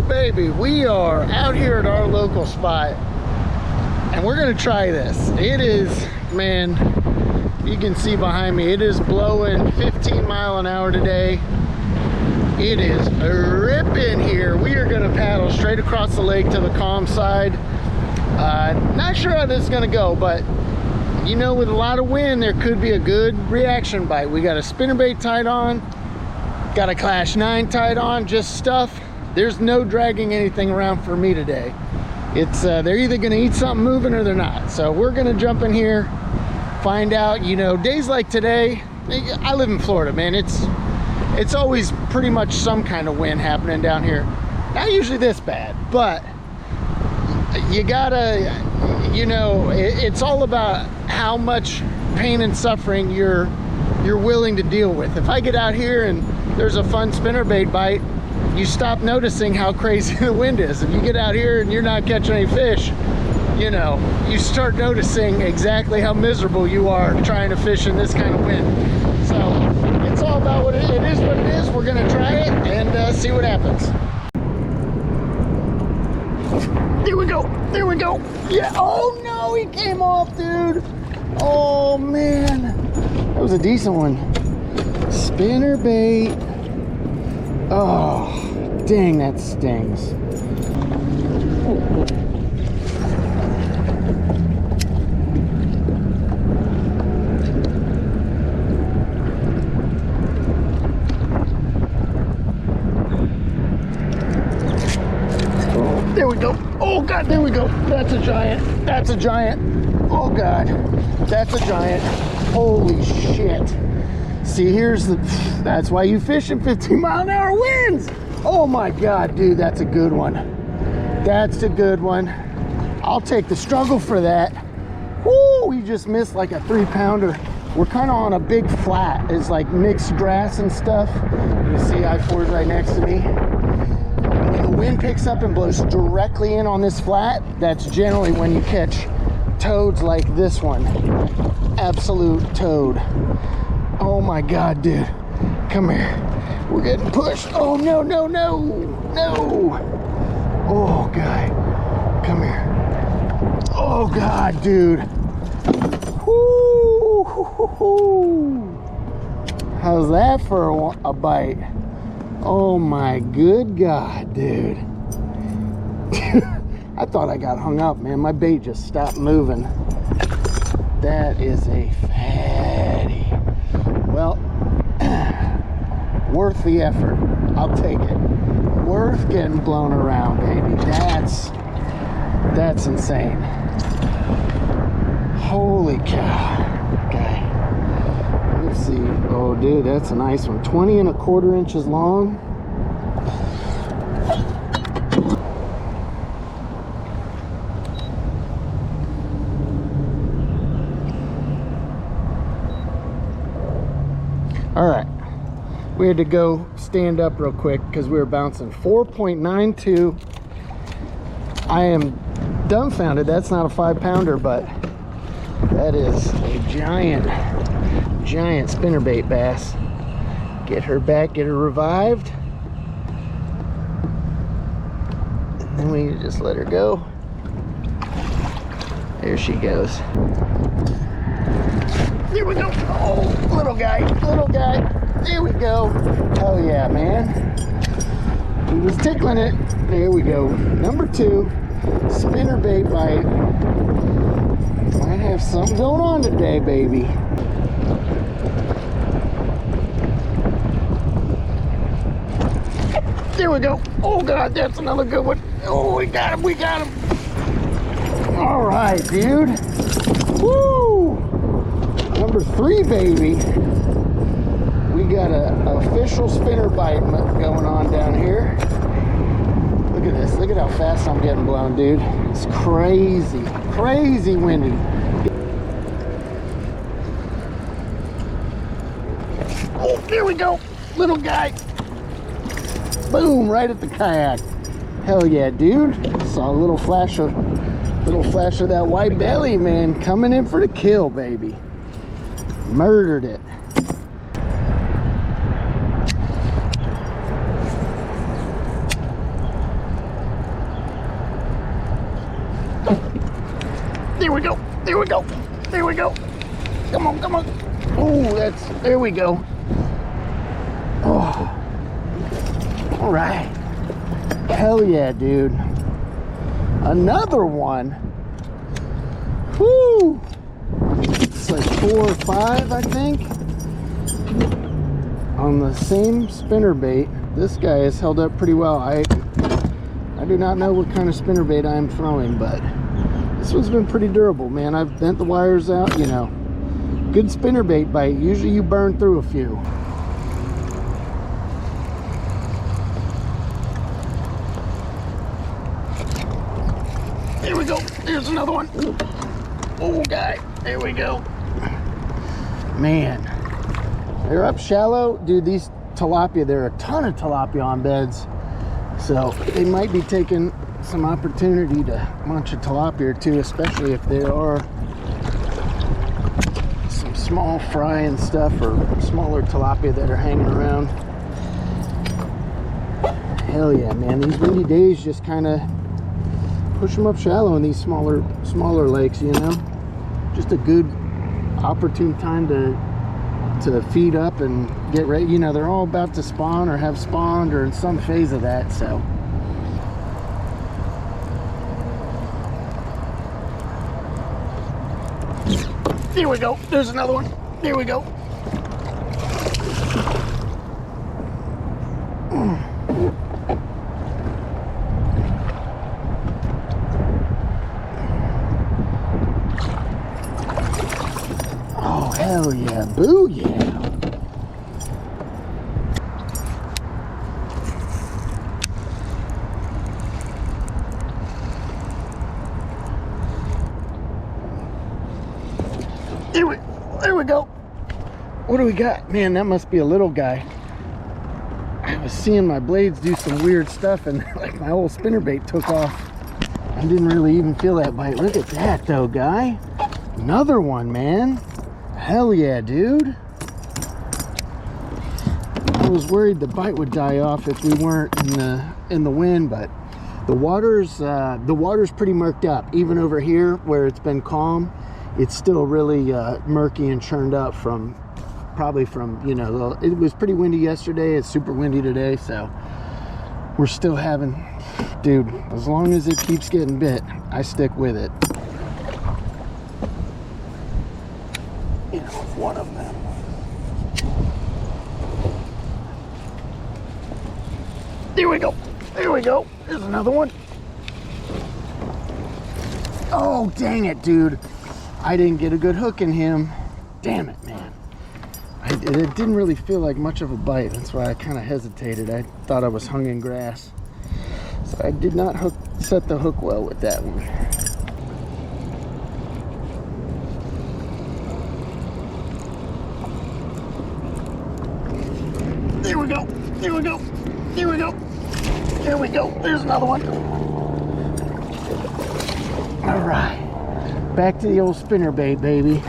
baby, we are out here at our local spot and we're gonna try this. It is, man, you can see behind me, it is blowing 15 miles an hour today. It is ripping here. We are gonna paddle straight across the lake to the calm side. Not sure how this is gonna go, but you know, with a lot of wind, there could be a good reaction bite. We got a spinnerbait tied on, got a Clash 9 tied on, just stuff. There's no dragging anything around for me today. It's they're either gonna eat something moving or they're not. So we're gonna jump in here, find out. You know, days like today, I live in Florida, man. It's always pretty much some kind of wind happening down here. Not usually this bad, but you gotta, you know, it's all about how much pain and suffering you're willing to deal with. If I get out here and there's a fun spinnerbait bite, you stop noticing how crazy the wind is. If you get out here and you're not catching any fish, you know, you start noticing exactly how miserable you are trying to fish in this kind of wind. So it's all about what it is what it is. We're gonna try it and see what happens. There we go, there we go. Yeah, oh no, he came off, dude. Oh man, that was a decent one. Spinnerbait. Oh, dang, that stings. There we go. Oh God, there we go. That's a giant. That's a giant. Oh God, that's a giant. Holy shit. See, that's why you fish in 15-mile-an-hour winds. Oh my God, dude, that's a good one. That's a good one. I'll take the struggle for that. Woo, we just missed like a 3-pounder. We're kind of on a big flat. It's like mixed grass and stuff. You see I-4's right next to me. When the wind picks up and blows directly in on this flat, that's generally when you catch toads like this one. Absolute toad. Oh my God, dude. Come here. We're getting pushed. Oh no, no, no, no. Oh God. Come here. Oh God, dude. Woo. How's that for a bite? Oh my good God, dude. I thought I got hung up, man. My bait just stopped moving. That is a fatty. Well, worth the effort. I'll take it. Worth getting blown around, baby. That's insane. Holy cow. Okay. Let's see. Oh, dude, that's a nice one. 20 1/4 inches long. All right, we had to go stand up real quick because we were bouncing 4.92. I am dumbfounded. That's not a 5-pounder, but that is a giant spinnerbait bass. Get her back, get her revived, and then we just let her go. There she goes. There we go. Oh, little guy, little guy. There we go. Oh yeah, man. He was tickling it. There we go. Number 2, spinnerbait bite. Might have something going on today, baby. There we go. Oh God, that's another good one. Oh, we got him, we got him. All right, dude. Woo! Number 3, baby. We got a official spinnerbait going on down here. Look at this. Look at how fast I'm getting blown, dude. It's crazy, crazy windy. Oh, here we go. Little guy. Boom, right at the kayak. Hell yeah, dude. Saw a little flash of that white belly, man. Coming in for the kill, baby. Murdered it. There we go. There we go. There we go. Come on, come on. Oh, there we go. Oh. All right. Hell yeah, dude. Another one. Whoo. It's like 4 or 5, I think. On the same spinnerbait. This guy has held up pretty well. I do not know what kind of spinnerbait I'm throwing, but this one's been pretty durable, man. I've bent the wires out, you know. Good spinnerbait bite. Usually you burn through a few. There we go. There's another one. Oh, guy. There we go. Man. They're up shallow. Dude, these tilapia, there are a ton of tilapia on beds. So they might be taking some opportunity to munch a tilapia or two, especially if there are some small fry and stuff or smaller tilapia that are hanging around. Hell yeah, man. These windy days just kind of push them up shallow in these smaller lakes, you know. Just a good opportune time to feed up and get ready. You know, they're all about to spawn or have spawned or in some phase of that. So here we go. There's another one. There we go. Oh, hell yeah. Booyah. There we go. What do we got? Man, that must be a little guy. I was seeing my blades do some weird stuff and like my whole spinnerbait took off. I didn't really even feel that bite. Look at that though, guy. Another one, man. Hell yeah, dude. I was worried the bite would die off if we weren't in the wind, but the water's pretty murked up. Even over here where it's been calm, it's still really murky and churned up probably from, you know, it was pretty windy yesterday. It's super windy today, so we're still having, dude, as long as it keeps getting bit, I stick with it. You know, one of them. There we go. There we go. There's another one. Oh, dang it, dude. I didn't get a good hook in him. Damn it, man. It didn't really feel like much of a bite. That's why I kind of hesitated. I thought I was hung in grass. So I did not set the hook well with that one. There we go. There we go. There we go. There we go. There's another one. All right. Back to the old spinnerbait, baby.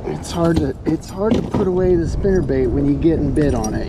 It's hard to put away the spinnerbait when you're getting bit on it.